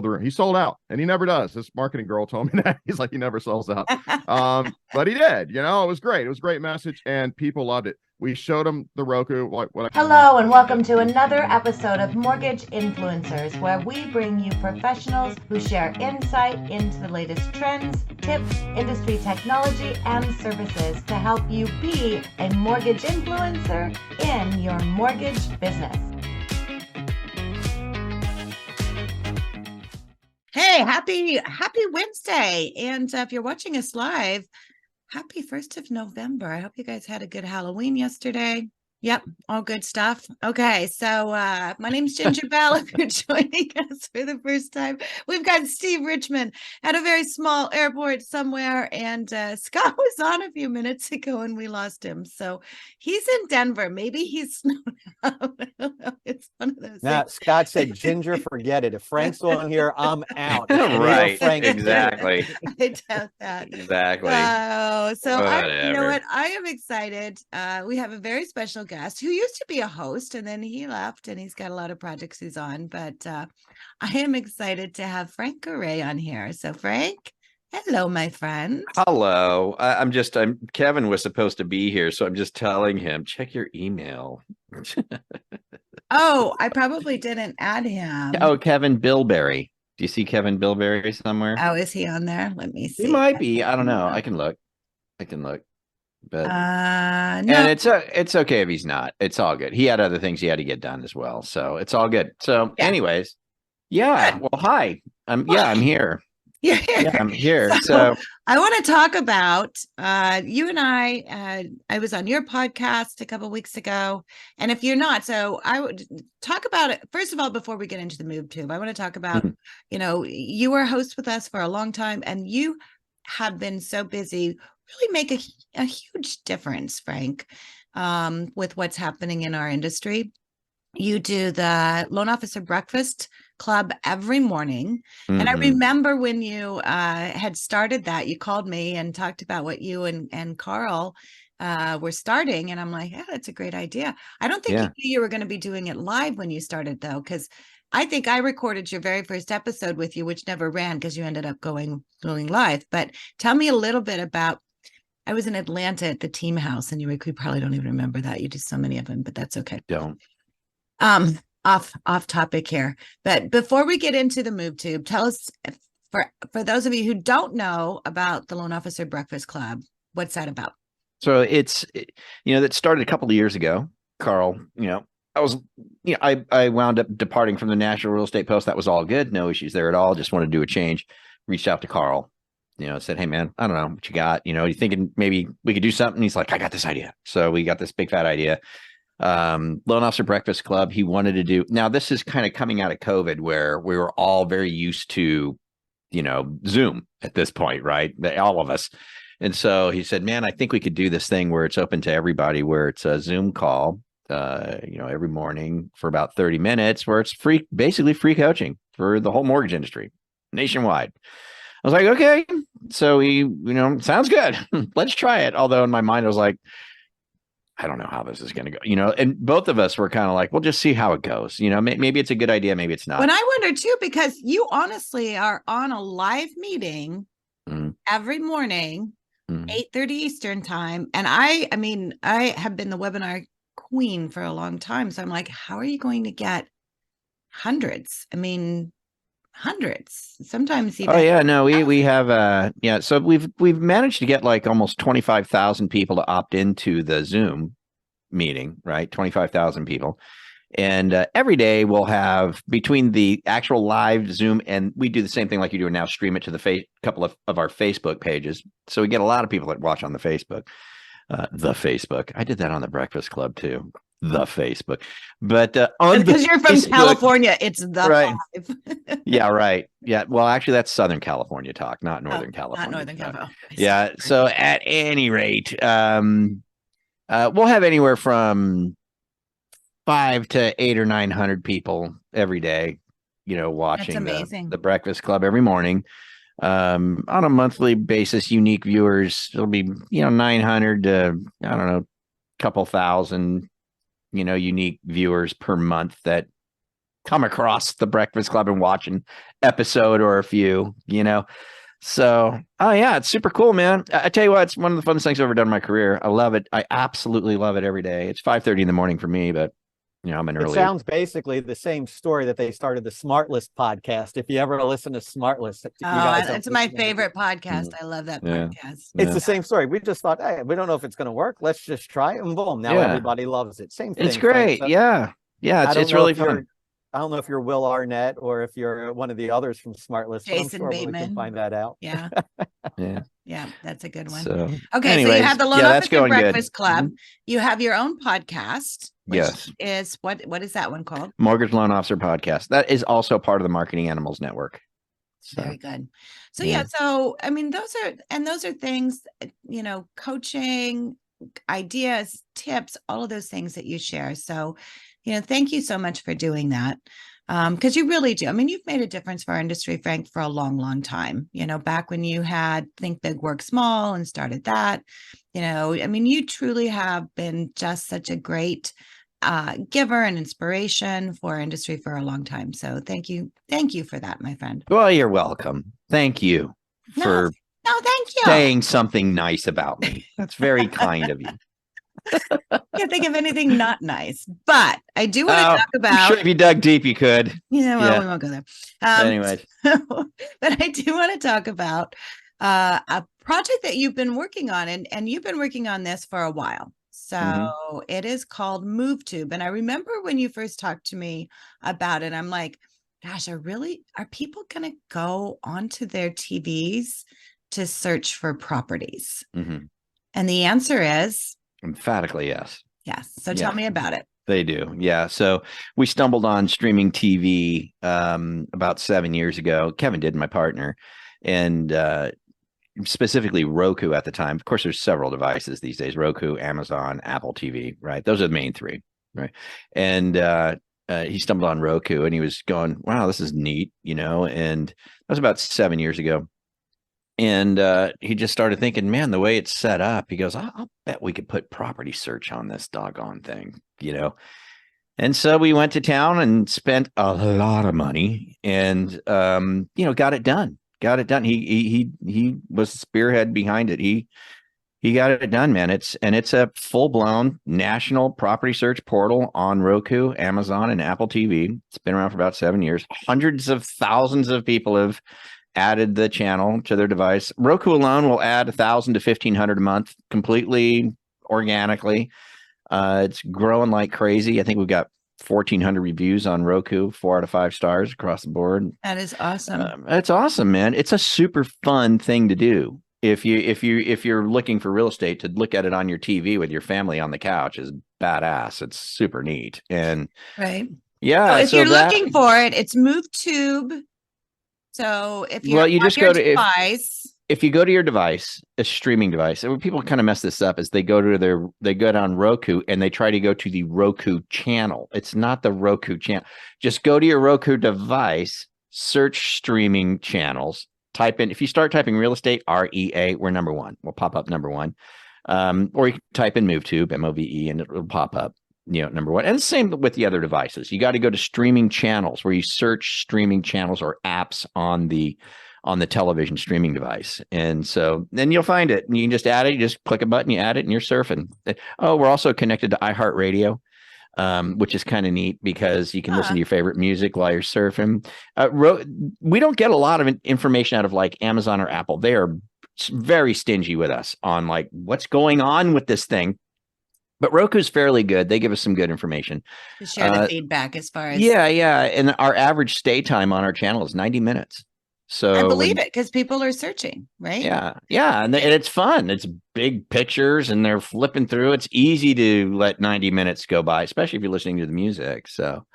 the room. He sold out, and he never does. This marketing girl told me that. He's like, he never sells out. But he did. You know, it was great. It was a great message, and people loved it. We showed them the Roku. Hello, and welcome to another episode of Mortgage Influencers, where we bring you professionals who share insight into the latest trends, tips, industry technology, and services to help you be a mortgage influencer in your mortgage business. Hey, happy Wednesday. And if you're watching us live, happy 1st of November. I hope you guys had a good Halloween yesterday. Yep, all good stuff. Okay, so my name's Ginger Bell. If you're joining us for the first time, we've got Steve Richmond at a very small airport somewhere, and Scott was on a few minutes ago and we lost him. So he's in Denver. Maybe he's snowed out. I don't know. It's one of those Now, things. Scott said, Ginger, forget it. If Frank's on here, I'm out. Right, Frank exactly. I doubt that. Exactly. You know Whatever. what? I am excited. We have a very special guest who used to be a host, and then he left, and he's got a lot of projects he's on. But I am excited to have Frank Garay on here. So, Frank, hello, my friend. Hello. Kevin was supposed to be here, so I'm just telling him, check your email. Oh, I probably didn't add him. Oh, Kevin Bilberry. Do you see Kevin Bilberry somewhere? Oh, is he on there? Let me see. He might be. I don't know. I can look. But No. and it's okay if he's not. It's all good. He had other things he had to get done as well, so it's all good. So, anyways, yeah. Good. Well, hi. I'm here. You're here. Yeah, I'm here. So I want to talk about you and I was on your podcast a couple of weeks ago, and if you're not, so I would talk about it first of all before we get into the MoveTube. I want to talk about you were a host with us for a long time, and you have been so busy, really make a huge difference, Frank, with what's happening in our industry. You do the Loan Officer Breakfast Club every morning. And I remember when you had started that, you called me and talked about what you and Carl were starting. And I'm like, yeah, that's a great idea. I don't think you knew you were going to be doing it live when you started, though, because I think I recorded your very first episode with you, which never ran because you ended up going live. But tell me a little bit about, I was in Atlanta at the Team House, and you probably don't even remember that. You do so many of them, but that's okay. don't. Off topic here. But before we get into the MoveTube, tell us, for those of you who don't know about the Loan Officer Breakfast Club, what's that about? So that started a couple of years ago. Carl, I wound up departing from the National Real Estate Post. That was all good. No issues there at all. Just wanted to do a change. Reached out to Carl, said, hey man, I don't know what you got. You thinking maybe we could do something? He's like, I got this idea. So we got this big fat idea. Loan Officer Breakfast Club. He wanted to do, now this is kind of coming out of COVID where we were all very used to, Zoom at this point, right? All of us. And so he said, man, I think we could do this thing where it's open to everybody, where it's a Zoom call, every morning for about 30 minutes, where it's basically free coaching for the whole mortgage industry nationwide. I was like, okay, so sounds good. Let's try it. Although in my mind, I was like, I don't know how this is going to go, and both of us were kind of like, we'll just see how it goes. Maybe it's a good idea. Maybe it's not. But I wonder too, because you honestly are on a live meeting every morning, 8:30 Eastern time. And I have been the webinar queen for a long time. So I'm like, how are you going to get hundreds? Hundreds, sometimes even. Oh yeah, no, we have so we've managed to get like almost 25,000 people to opt into the Zoom meeting, right? 25,000 people. And every day we'll have, between the actual live Zoom, and we do the same thing like you do now, stream it to the couple of our Facebook pages. So we get a lot of people that watch on the Facebook. I did that on the Breakfast Club too. The Facebook, but because you're from California, it's the right. Five. Yeah, right. Yeah, well, actually, that's Southern California talk, not Northern California. Not Northern California. Yeah. So at any rate, we'll have anywhere from 500 to 800 or 900 people every day, watching the Breakfast Club every morning. On a monthly basis, unique viewers, it'll be 900 to, I don't know, couple thousand unique viewers per month that come across the Breakfast Club and watch an episode or a few, So, oh yeah, it's super cool, man. I tell you what, it's one of the funnest things I've ever done in my career. I love it. I absolutely love it every day. It's 5:30 in the morning for me, but I'm an It early. sounds basically the same story that they started the Smart List podcast. If you ever listen to Smart List, it's my favorite podcast. I love that podcast. It's the same story. We just thought, hey, we don't know if it's going to work. Let's just try it, and boom, now everybody loves it. Same thing. It's great. Yeah. It's really fun. I don't know if you're Will Arnett or if you're one of the others from Smart List. Jason Bateman. We can find that out. Yeah. Yeah, that's a good one. So, okay, anyways, so you have the Lone Officer Breakfast good. Club. You have your own podcast. Which yes. Is what is that one called? Mortgage Loan Officer Podcast. That is also part of the Marketing Animals Network. So. Very good. So so I mean, those are things, coaching, ideas, tips, all of those things that you share. So, thank you so much for doing that. Because you really do. I mean, you've made a difference for our industry, Frank, for a long, long time. Back when you had Think Big, Work Small and started that, I mean, you truly have been just such a great giver and inspiration for our industry for a long time. So thank you for that, my friend. Well, you're welcome. Thank you for thank you saying something nice about me. That's very kind of you. Can't think of anything not nice, but I do want to talk about. Sure, if you dug deep, you could. We won't go there. Anyway, but I do want to talk about a project that you've been working on, and you've been working on this for a while. So it is called MoveTube, and I remember when you first talked to me about it, I'm like, gosh, are people going to go onto their TVs to search for properties? And the answer is emphatically yes. Yes. So tell me about it. They do. Yeah. So we stumbled on streaming TV about 7 years ago. Kevin did, my partner, and specifically Roku at the time. Of course, there's several devices these days: Roku, Amazon, Apple TV, right? Those are the main three, right? And he stumbled on Roku and he was going, wow, this is neat, and that was about 7 years ago. And he just started thinking, man, the way it's set up, he goes, I'll bet we could put property search on this doggone thing, And so we went to town and spent a lot of money and, got it done. He was the spearhead behind it. He got it done, man. It's a full-blown national property search portal on Roku, Amazon, and Apple TV. It's been around for about 7 years. Hundreds of thousands of people have added the channel to their device. Roku alone will add 1,000 to 1,500 a month, completely organically. It's growing like crazy. I think we've got 1,400 reviews on Roku, 4 out of 5 stars across the board. That is awesome. It's awesome, man. It's a super fun thing to do. If you're looking for real estate, to look at it on your TV with your family on the couch is badass. It's super neat. And right. Yeah. So if you're looking for it, it's MoveTube. So if you're you just go to device, if you go to your device, a streaming device, and when people kind of mess this up is they go down Roku and they try to go to the Roku channel. It's not the Roku channel. Just go to your Roku device, search streaming channels, type in, if you start typing real estate, REA, we're number one. We'll pop up number one. Or you can type in MoveTube, MOVE, and it'll pop up, number one. And the same with the other devices. You got to go to streaming channels where you search streaming channels or apps on the television streaming device. And so then you'll find it and you can just add it. You just click a button, you add it, and you're surfing. Oh, we're also connected to iHeartRadio, which is kind of neat because you can listen to your favorite music while you're surfing. We don't get a lot of information out of like Amazon or Apple. They are very stingy with us on like what's going on with this thing. But Roku's fairly good. They give us some good information. To share the feedback as far as. Yeah. And our average stay time on our channel is 90 minutes. So I believe it because people are searching, right? Yeah. And it's fun. It's big pictures and they're flipping through. It's easy to let 90 minutes go by, especially if you're listening to the music. So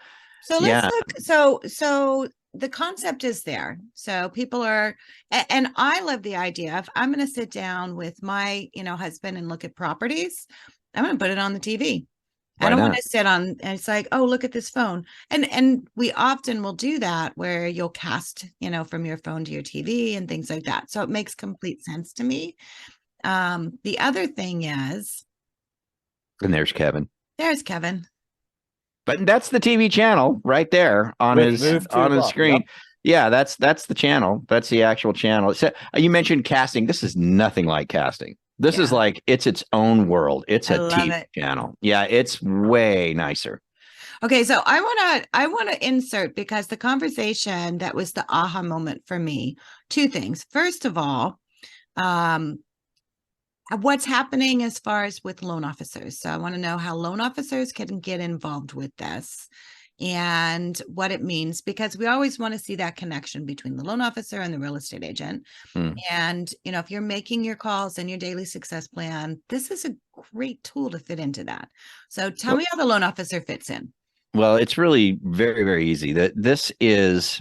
let's look. So the concept is there. So people are, and I love the idea of I'm going to sit down with my, husband and look at properties. I'm going to put it on the TV. I don't want to sit on, and it's like, oh, look at this phone. And we often will do that where you'll cast, from your phone to your TV and things like that. So it makes complete sense to me. The other thing is. And there's Kevin. There's Kevin. But that's the TV channel right there on With his MoveTube up, screen. yep. Yeah, that's the channel. That's the actual channel. So, you mentioned casting. This is nothing like casting. This is Yeah. like it's its own world. It's I a love TV it. channel. Yeah, it's way nicer. Okay, so I want to insert, because the conversation that was the aha moment for me, two things. First of all, what's happening as far as with loan officers. So I want to know how loan officers can get involved with this and what it means, because we always want to see that connection between the loan officer and the real estate agent. And, if you're making your calls and your daily success plan, this is a great tool to fit into that. So tell me how the loan officer fits in. Well, it's really very, very easy. That this is,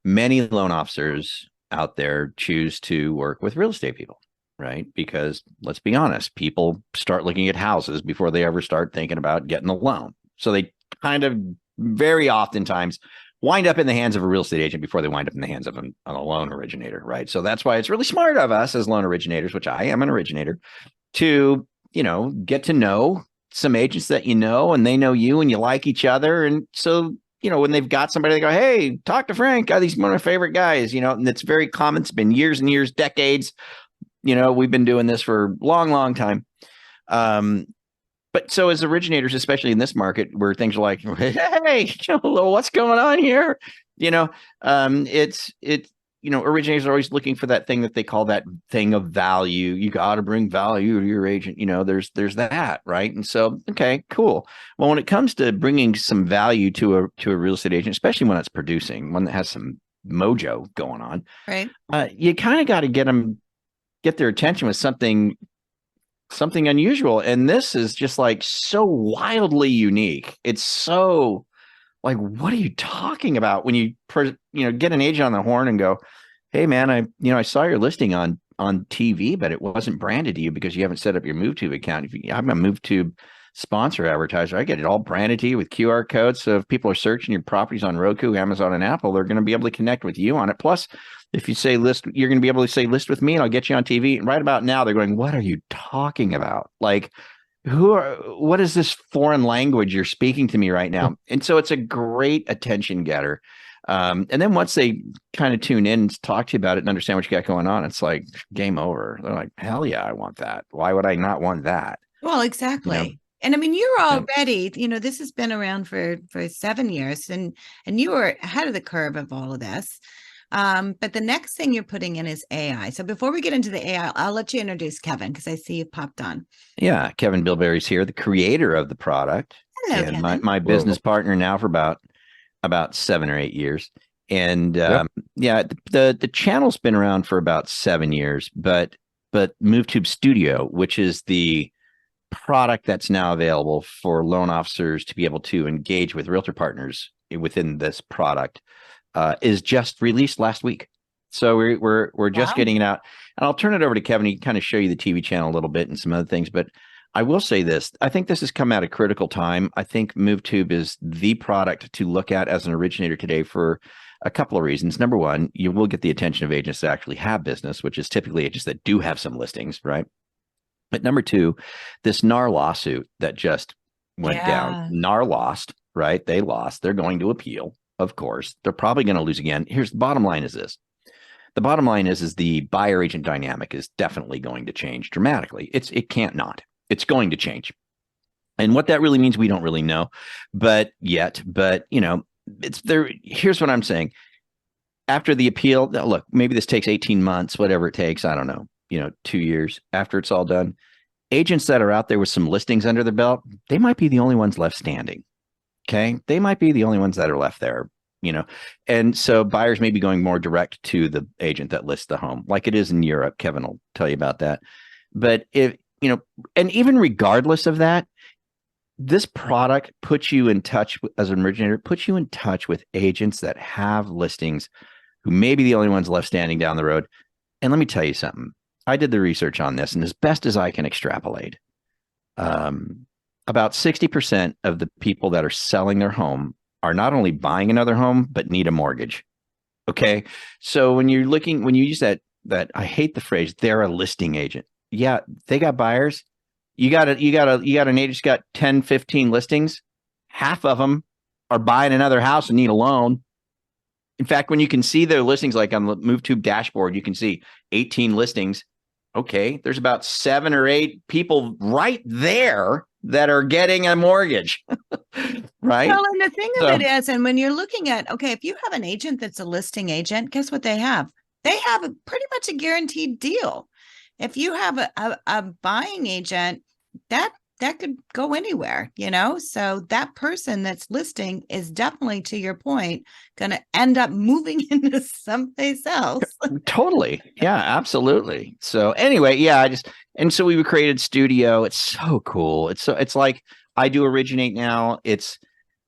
many loan officers out there choose to work with real estate people, right? Because let's be honest, people start looking at houses before they ever start thinking about getting a loan. So they kind of very oftentimes wind up in the hands of a real estate agent before they wind up in the hands of a loan originator, right? So that's why it's really smart of us as loan originators, which I am an originator, to, get to know some agents that and they know you and you like each other. And so, when they've got somebody, they go, hey, talk to Frank. He's one of my favorite guys, and it's very common. It's been years and years, decades. We've been doing this for a long, long time. But so as originators, especially in this market where things are like, hey, what's going on here? Originators are always looking for that thing that they call that thing of value. You got to bring value to your agent. There's that, right? And so, okay, cool. Well, when it comes to bringing some value to a real estate agent, especially when it's producing, one that has some mojo going on, right? You kind of got to get their attention with something unusual. And this is just like so wildly unique. It's so like, what are you talking about when you get an agent on the horn and go, hey man, I saw your listing on TV, but it wasn't branded to you because you haven't set up your MoveTube account. I'm a MoveTube sponsor advertiser. I get it all branded to you with QR codes. So if people are searching your properties on Roku, Amazon, and Apple, they're going to be able to connect with you on it. Plus, if you say list, you're going to be able to say list with me and I'll get you on TV. And right about now, they're going, what are you talking about? Like, what is this foreign language you're speaking to me right now? And so it's a great attention getter. And then once they kind of tune in and talk to you about it and understand what you got going on, it's like game over. They're like, hell yeah, I want that. Why would I not want that? Well, exactly. And I mean, you're already, this has been around for 7 years and you were ahead of the curve of all of this. But the next thing you're putting in is AI. So before we get into the AI, I'll let you introduce Kevin because I see you popped on. Yeah, Kevin Bilberry's here, the creator of the product. Hello, and Kevin. my business partner now for about 7 or 8 years. And the channel's been around for about 7 years, but MoveTube Studio, which is the product that's now available for loan officers to be able to engage with realtor partners within this product, is just released last week. So we're just getting it out. And I'll turn it over to Kevin. He can kind of show you the TV channel a little bit and some other things. But I will say this. I think this has come at a critical time. I think MoveTube is the product to look at as an originator today for a couple of reasons. Number one, you will get the attention of agents that actually have business, which is typically agents that do have some listings, right? But number two, this NAR lawsuit that just went down. NAR lost, right? They lost. They're going to appeal. Of course, they're probably going to lose again. Here's the bottom line is this. The bottom line is the buyer agent dynamic is definitely going to change dramatically. It can't not. It's going to change. And what that really means, we don't really know, but it's there. Here's what I'm saying. After the appeal, look, maybe this takes 18 months, whatever it takes. I don't know, 2 years after it's all done. Agents that are out there with some listings under their belt, they might be the only ones left standing. Okay. They might be the only ones that are left there, and so buyers may be going more direct to the agent that lists the home like it is in Europe. Kevin will tell you about that. But and even regardless of that, this product puts you in touch as an originator, puts you in touch with agents that have listings who may be the only ones left standing down the road. And let me tell you something. I did the research on this, and as best as I can extrapolate, about 60% of the people that are selling their home are not only buying another home, but need a mortgage. Okay. So when you use that I hate the phrase, they're a listing agent. Yeah, they got buyers. You got an agent's got 10, 15 listings. Half of them are buying another house and need a loan. In fact, when you can see their listings, like on the MoveTube dashboard, you can see 18 listings. Okay, there's about 7 or 8 people right there that are getting a mortgage, right? Well, and the thing of it is, and when you're looking at, okay, if you have an agent that's a listing agent, guess what they have? They have pretty much a guaranteed deal. If you have a buying agent, that could go anywhere, so that person that's listing is definitely, to your point, going to end up moving into someplace else. Totally. Yeah, absolutely. So anyway, yeah, and so we created Studio. It's so cool. It's like I do Originate now. It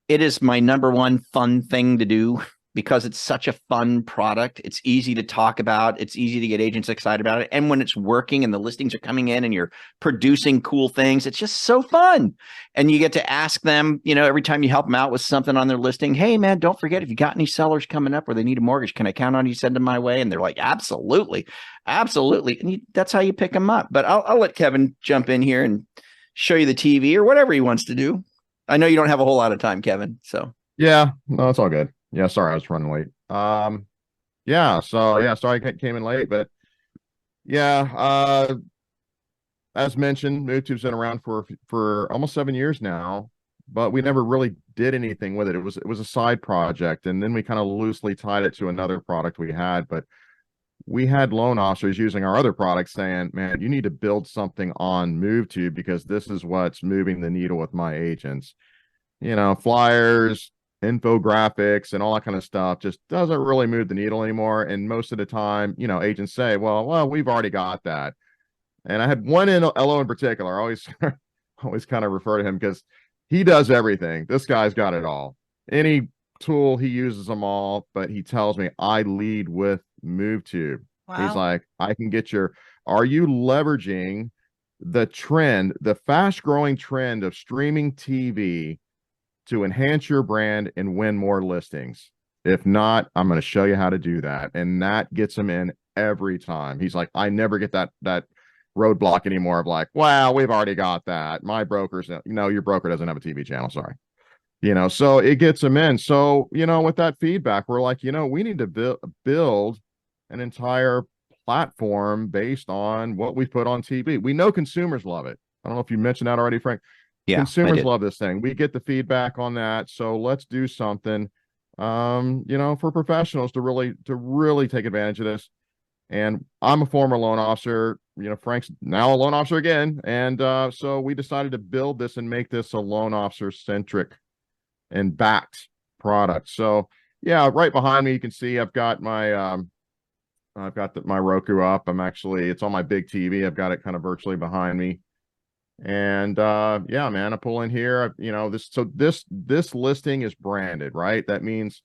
is my number one fun thing to do because it's such a fun product. It's easy to talk about. It's easy to get agents excited about it. And when it's working and the listings are coming in and you're producing cool things, it's just so fun. And you get to ask them, every time you help them out with something on their listing, hey man, don't forget, if you got any sellers coming up where they need a mortgage, can I count on you to send them my way? And they're like, absolutely. Absolutely. And that's how you pick them up. But I'll let Kevin jump in here and show you the TV or whatever he wants to do. I know you don't have a whole lot of time, Kevin. So yeah, no, it's all good. Yeah, sorry, I was running late. Sorry I came in late, but as mentioned, MoveTube's been around for almost 7 years now, but we never really did anything with it. It was a side project, and then we kind of loosely tied it to another product we had, but we had loan officers using our other products saying, man, you need to build something on MoveTube because this is what's moving the needle with my agents. Flyers, infographics and all that kind of stuff just doesn't really move the needle anymore. And most of the time, agents say, well, we've already got that. And I had one LO in particular. I always kind of refer to him because he does everything. This guy's got it all. Any tool, he uses them all, but he tells me I lead with MoveTube. Wow. He's like, are you leveraging the fast growing trend of streaming TV to enhance your brand and win more listings? If not, I'm going to show you how to do that. And that gets him in every time. He's like, I never get that roadblock anymore of like, wow, we've already got that. My broker's, your broker doesn't have a TV channel. Sorry. So it gets him in. So, with that feedback, we're like, we need to build an entire platform based on what we put on TV. We know consumers love it. I don't know if you mentioned that already, Frank. Yeah, consumers love this thing. We get the feedback on that. So let's do something, for professionals to really take advantage of this. And I'm a former loan officer, Frank's now a loan officer again. And so we decided to build this and make this a loan officer centric and backed product. So yeah, right behind me, you can see I've got my, my Roku up. It's on my big TV. I've got it kind of virtually behind me. And yeah, man, I pull in here, this listing is branded, right? That means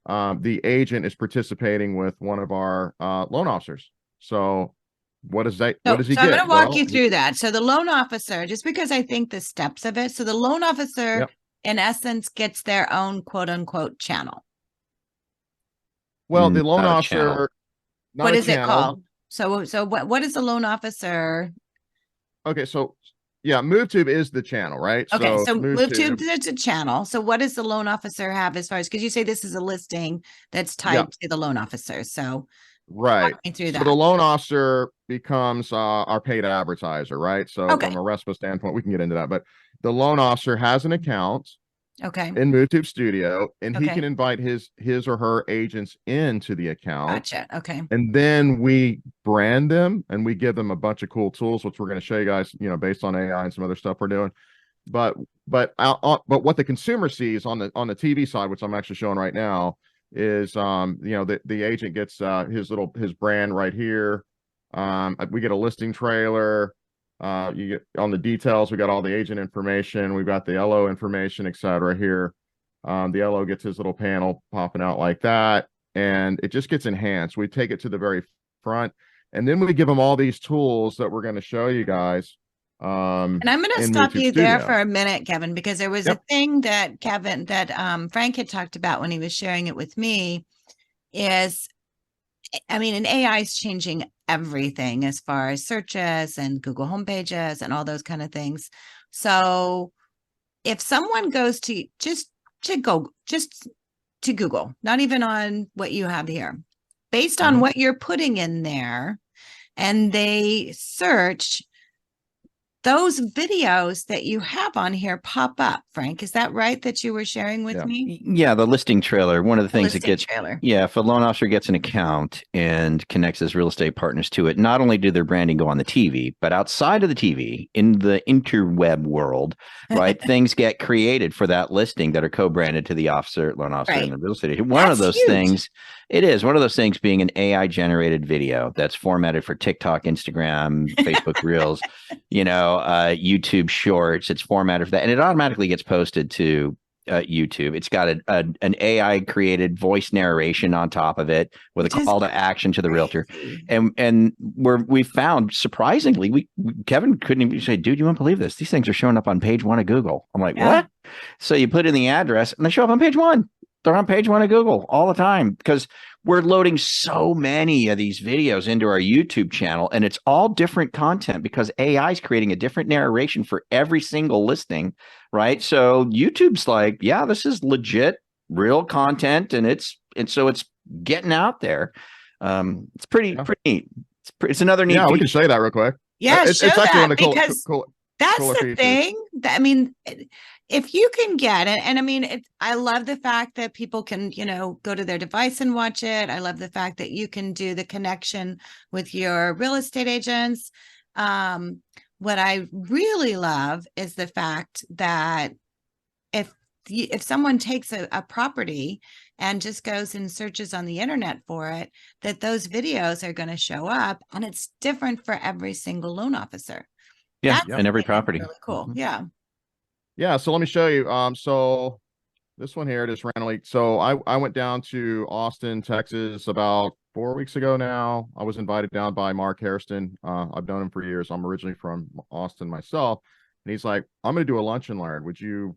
the agent is participating with one of our loan officers. So what does he get? I'm going to walk you through that. So the loan officer, just because I think the steps of it. So the loan officer, in essence, gets their own quote unquote channel. Well, the loan officer, what is it called? So what is the loan officer? Okay, so yeah, MoveTube is the channel, right? Okay, so MoveTube is a channel. So what does the loan officer have as far as, because you say this is a listing that's tied to the loan officer. So right. So the loan officer becomes our paid advertiser, right? So from a RESPA standpoint, we can get into that. But the loan officer has an account in MoveTube Studio, and he can invite his or her agents into the account. Gotcha. Okay. And then we brand them and we give them a bunch of cool tools, which we're going to show you guys, based on AI and some other stuff we're doing. But what the consumer sees on the TV side, which I'm actually showing right now, is the agent gets his brand right here. We get a listing trailer. You get on the details, we got all the agent information, we've got the LO information, etc. here. The LO gets his little panel popping out like that, and it just gets enhanced. We take it to the very front, and then we give them all these tools that we're going to show you guys. And I'm going to stop you there for a minute, Kevin, because there was a thing that Frank had talked about when he was sharing it with me. And AI is changing everything as far as searches and Google homepages and all those kind of things. So if someone goes to just to Google, not even on what you have here, based on what you're putting in there, and they search, those videos that you have on here pop up. Frank, is that right that you were sharing with me? Yeah, the listing trailer. One of the things that gets, trailer. if a loan officer gets an account and connects his real estate partners to it, not only do their branding go on the TV, but outside of the TV, in the interweb world, right, things get created for that listing that are co-branded to the loan officer, and the real estate agent. One of those things, one of those things being an AI generated video that's formatted for TikTok, Instagram, Facebook Reels, YouTube Shorts. It's formatted for that, and it automatically gets posted to YouTube. It's got an AI created voice narration on top of it with a call to action to the realtor. And we found, surprisingly, Kevin couldn't even say, dude, you won't believe this. These things are showing up on page 1 of Google. I'm like, what? So you put in the address and they show up on page 1. They're on page 1 of Google all the time because we're loading so many of these videos into our YouTube channel, and it's all different content because AI is creating a different narration for every single listing, right? So YouTube's like, yeah, this is legit, real content, and so it's getting out there. It's pretty neat. It's another neat. Yeah, we can show you that real quick. Yeah, it's actually one of the cool. That's the thing. I mean, if you can get it, and I mean, I love the fact that people can, go to their device and watch it. I love the fact that you can do the connection with your real estate agents. What I really love is the fact that if someone takes a property and just goes and searches on the internet for it, that those videos are going to show up, and it's different for every single loan officer. Yeah, and every property. Really cool. Yeah. Yeah. So let me show you. So this one here, just randomly. So I went down to Austin, Texas about 4 weeks ago now. I was invited down by Mark Hairston. I've known him for years. I'm originally from Austin myself. And he's like, I'm going to do a lunch and learn. Would you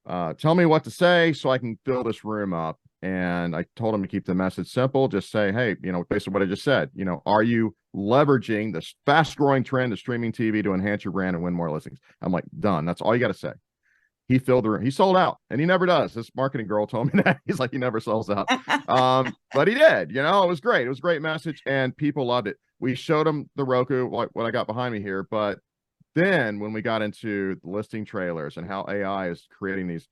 tell me what to say so I can fill this room up? And I told him to keep the message simple. Just say, hey, based on what I just said, are you leveraging this fast growing trend of streaming TV to enhance your brand and win more listings? I'm like, done. That's all you got to say. He filled the room. He sold out, and he never does. This marketing girl told me that. He's like, he never sells out. But he did. It was great. It was a great message, and people loved it. We showed them the Roku, like what I got behind me here. But then when we got into the listing trailers and how AI is creating these,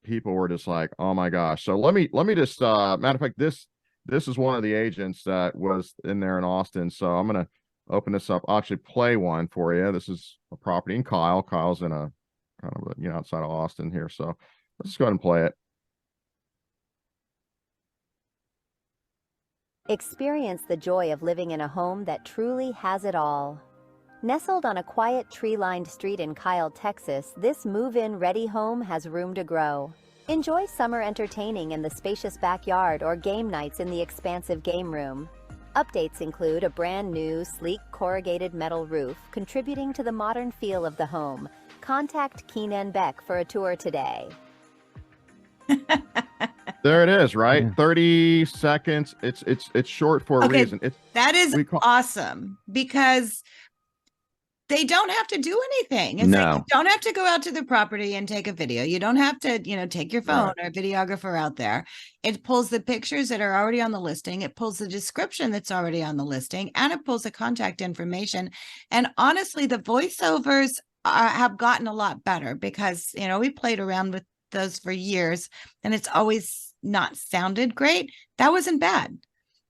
people were just like, oh my gosh. So let me just matter of fact, this is one of the agents that was in there in Austin. So I'm gonna open this up. I'll actually play one for you. This is a property in Kyle's in a kind of outside of Austin here. So let's go ahead and play it. Experience the joy of living in a home that truly has it all. Nestled on a quiet tree-lined street in Kyle, Texas, this move-in ready home has room to grow. Enjoy summer entertaining in the spacious backyard or game nights in the expansive game room. Updates include a brand new, sleek corrugated metal roof, contributing to the modern feel of the home. Contact Keenan Beck for a tour today. There it is, right? 30 seconds. It's short for a reason. That is awesome because they don't have to do anything. It's No. like you don't have to go out to the property and take a video. You don't have to, take your phone or a videographer out there. It pulls the pictures that are already on the listing. It pulls the description that's already on the listing, and it pulls the contact information. And honestly, the voiceovers have gotten a lot better because, we played around with those for years and it's always not sounded great. That wasn't bad.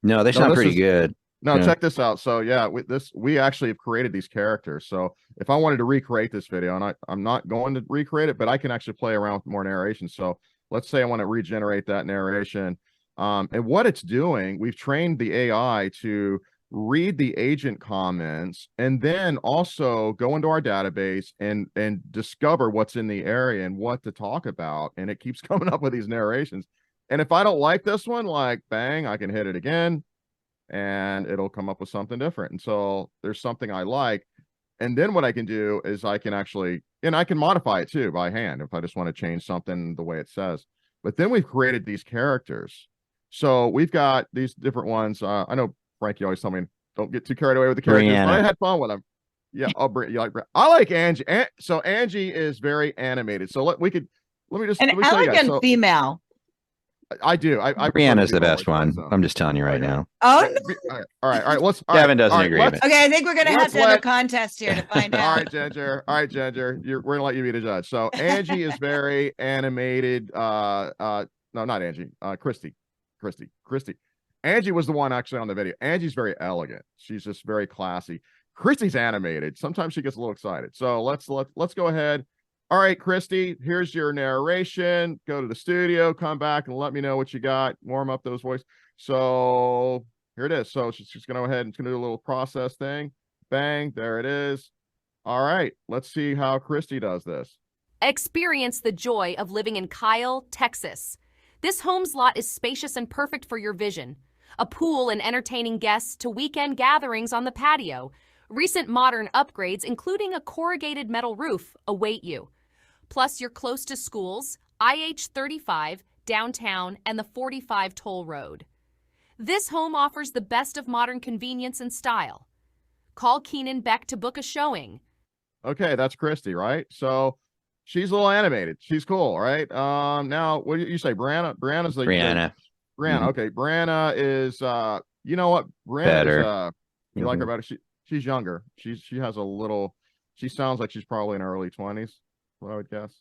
No, they sound pretty good. No, check this out. So yeah, we actually have created these characters. So if I wanted to recreate this video, and I'm not going to recreate it, but I can actually play around with more narration. So let's say I want to regenerate that narration. And what it's doing, we've trained the AI to read the agent comments and then also go into our database and discover what's in the area and what to talk about. And it keeps coming up with these narrations. And if I don't like this one, like bang, I can hit it again and it'll come up with something different. And so there's something I like. And then what I can do is I can actually, and I can modify it too by hand if I just want to change something the way it says. But then we've created these characters. So we've got these different ones. I know Frank, you always tell me don't get too carried away with the characters. But I had fun with them. Yeah, you like I like Angie. So Angie is very animated. So let me just an elegant female. I do. I Brianna's the best one. I'm just telling you right now. Oh, no. All right. Let's. Gavin doesn't agree. Okay, I think we're gonna have to have a contest here to find out. All right, Ginger. We're gonna let you be the judge. So Angie is very animated. No, not Angie. Christy. Angie was the one actually on the video. Angie's very elegant. She's just very classy. Christy's animated. Sometimes she gets a little excited. So let's go ahead. All right, Christy, here's your narration. Go to the studio, come back and let me know what you got. Warm up those voices. So here it is. So she's going to go ahead and it's going to do a little process thing. Bang, there it is. All right, let's see how Christy does this. Experience the joy of living in Kyle, Texas. This home's lot is spacious and perfect for your vision. A pool and entertaining guests to weekend gatherings on the patio. Recent modern upgrades, including a corrugated metal roof, await you. Plus, you're close to schools, IH-35, downtown, and the 45 toll road. This home offers the best of modern convenience and style. Call Keenan Beck to book a showing. Okay, that's Christy, right? So she's a little animated. She's cool, right? Now, what did you say? Brianna? Brianna's the Brianna. Brianna. Okay, Brianna is you know what? Brianna better. Is you like her better. She's younger. She has a little. She sounds like she's probably in her early 20s. What I would guess.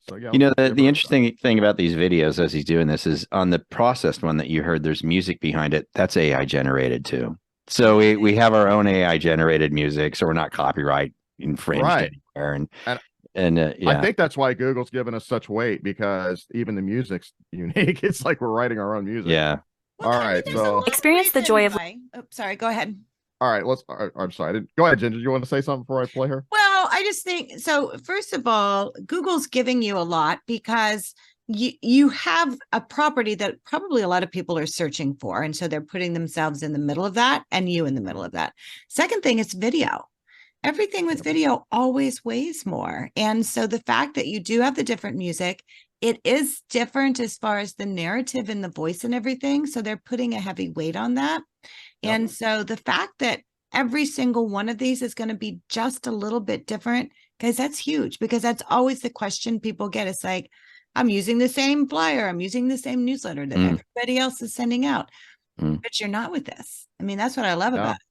So yeah. You know, the interesting thing about these videos as he's doing this is on the processed one that you heard, there's music behind it. That's AI generated too. So we have our own AI generated music, so we're not copyright infringed anywhere. And yeah. I think that's why Google's given us such weight, because even the music's unique. It's like we're writing our own music. Yeah. Well, all right. So experience the joy of. Oh, sorry. Go ahead. All right, I'm sorry. Go ahead, Ginger. Do you want to say something before I play her? Well, I just think so. First of all, Google's giving you a lot because you have a property that probably a lot of people are searching for, and so they're putting themselves in the middle of that, and you in the middle of that. Second thing is video. Everything with video always weighs more, and so the fact that you do have the different music, it is different as far as the narrative and the voice and everything. So they're putting a heavy weight on that. And so the fact that every single one of these is going to be just a little bit different, guys, that's huge, because that's always the question people get. It's like, I'm using the same flyer, I'm using the same newsletter that everybody else is sending out, but you're not with this. I mean, that's what I love about it.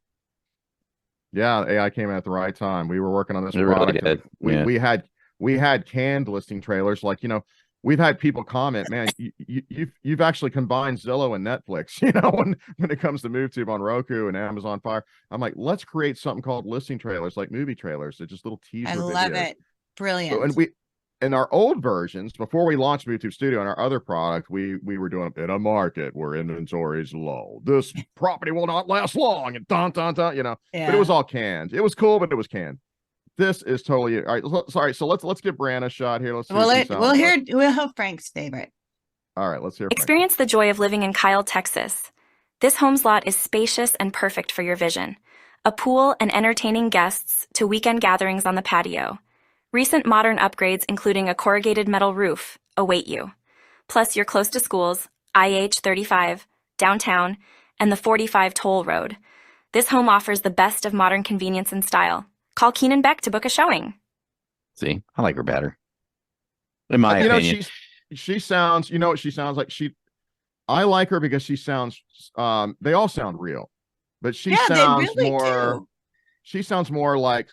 Yeah, AI came at the right time. We were working on this product. Really did. We had canned listing trailers, like, you know, we've had people comment, man, you've actually combined Zillow and Netflix, you know, when it comes to MoveTube on Roku and Amazon Fire. I'm like, let's create something called listing trailers, like movie trailers. They're just little teaser videos. I love it. Brilliant. So, and we, in our old versions, before we launched MoveTube Studio and our other product, we were doing in a market where inventory is low, this property will not last long, and you know. But it was all canned. It was cool, but it was canned. This is totally all right. Sorry, so let's give Brianna a shot here. Let's see. We'll hear Frank's favorite. All right, let's hear. Experience the joy of living in Kyle, Texas. This home's lot is spacious and perfect for your vision. A pool and entertaining guests to weekend gatherings on the patio. Recent modern upgrades, including a corrugated metal roof, await you. Plus, you're close to schools, IH-35, downtown, and the 45 toll road. This home offers the best of modern convenience and style. Call Keenan Beck to book a showing. See, I like her better. In my opinion. She sounds, you know what she sounds like? I like her because she sounds, they all sound real, but she sounds she sounds more like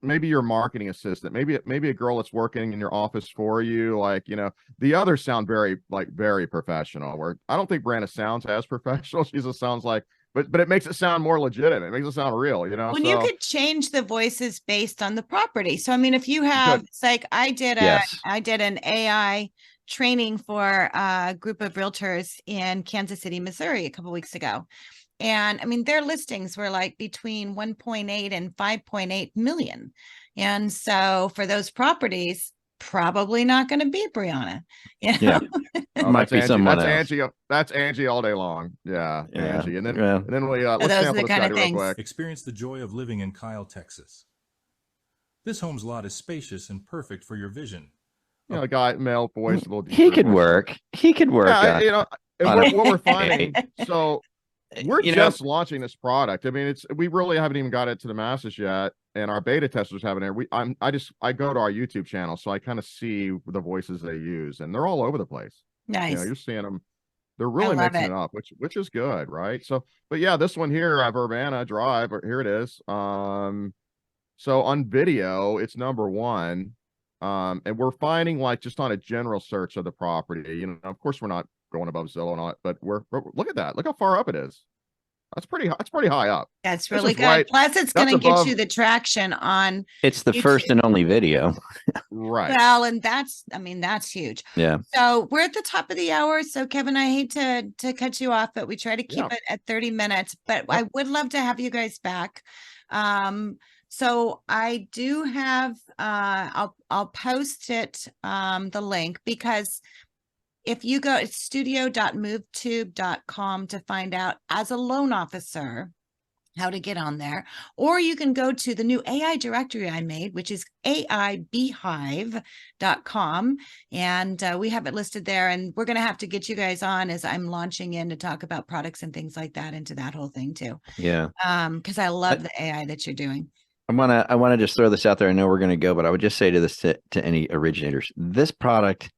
maybe your marketing assistant, maybe a girl that's working in your office for you. Like, you know, the others sound very professional, where I don't think Brianna sounds as professional. She just sounds like, but it makes it sound more legitimate. It makes it sound real, you know. When you could change the voices based on the property. So I mean, if you have, it's like I did an AI training for a group of realtors in Kansas City, Missouri, a couple of weeks ago. And I mean, their listings were like between 1.8 and 5.8 million. And so for those properties, probably not going to be Brianna. Yeah. Might be someone else. Angie. That's Angie all day long. Yeah. Angie. And then we let's sample this guy real quick. Experience the joy of living in Kyle, Texas. This home's lot is spacious and perfect for your vision. You know, guy, male voice, a little. He could work. Yeah, you know, and what we're finding. So We're you know, just launching this product. I mean, we really haven't even got it to the masses yet, and our beta testers haven't. I go to our YouTube channel, so I kind of see the voices they use, and they're all over the place. Nice. You're seeing them. They're really love mixing it. it up, which is good, right? So, but yeah, this one here, Urbana Drive, here it is. So on video, it's number one. And we're finding, like, just on a general search of the property, of course we're not going above Zillow and all that, but look at that. Look how far up it is. That's pretty high up. That's This really is good. right- Plus, it's going that's to get above- you the traction on it's the first YouTube. and only video. Right. Well, and that's huge. Yeah. So we're at the top of the hour. So Kevin, I hate to cut you off, but we try to keep it at 30 minutes. But I would love to have you guys back. So I do have I'll post it the link, because if you go, it's studio.movetube.com to find out, as a loan officer, how to get on there. Or you can go to the new AI directory I made, which is aibeehive.com. And we have it listed there. And we're going to have to get you guys on as I'm launching in to talk about products and things like that into that whole thing too. Yeah. Because I love the AI that you're doing. I want to just throw this out there. I know we're going to go, but I would just say to this, to any originators, this product,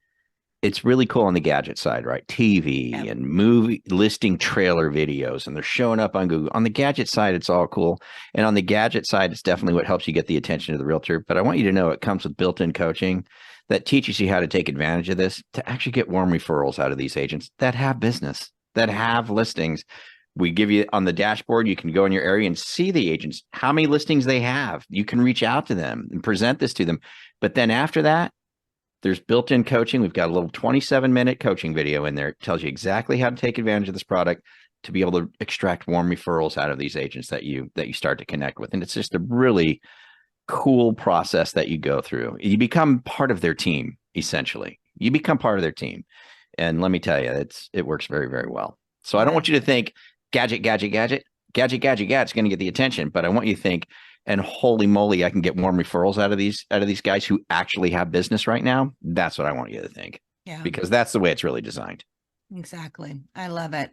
it's really cool on the gadget side, right? TV and movie listing trailer videos, and they're showing up on Google. On the gadget side, it's all cool. And on the gadget side, it's definitely what helps you get the attention of the realtor. But I want you to know it comes with built-in coaching that teaches you how to take advantage of this to actually get warm referrals out of these agents that have business, that have listings. We give you on the dashboard, you can go in your area and see the agents, how many listings they have. You can reach out to them and present this to them. But then after that, there's built-in coaching. We've got a little 27-minute coaching video in there. It tells you exactly how to take advantage of this product to be able to extract warm referrals out of these agents that you start to connect with. And it's just a really cool process that you go through. You become part of their team, essentially. You become part of their team. And let me tell you, it works very, very well. So I don't want you to think gadget's going to get the attention, but I want you to think, and holy moly, I can get warm referrals out of these guys who actually have business right now. That's what I want you to think. Yeah. Because that's the way it's really designed. Exactly. I love it.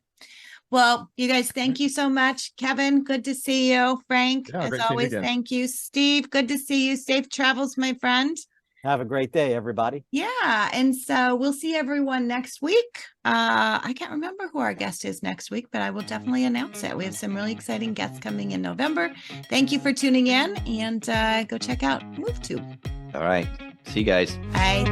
Well, you guys, thank you so much. Kevin, good to see you. Frank, Yeah, as great seeing you always, again. thank you. Steve, good to see you. Safe travels, my friend. Have a great day, everybody. Yeah. And so we'll see everyone next week. I can't remember who our guest is next week, but I will definitely announce it. We have some really exciting guests coming in November. Thank you for tuning in, and go check out MoveTube. All right. See you guys. Bye.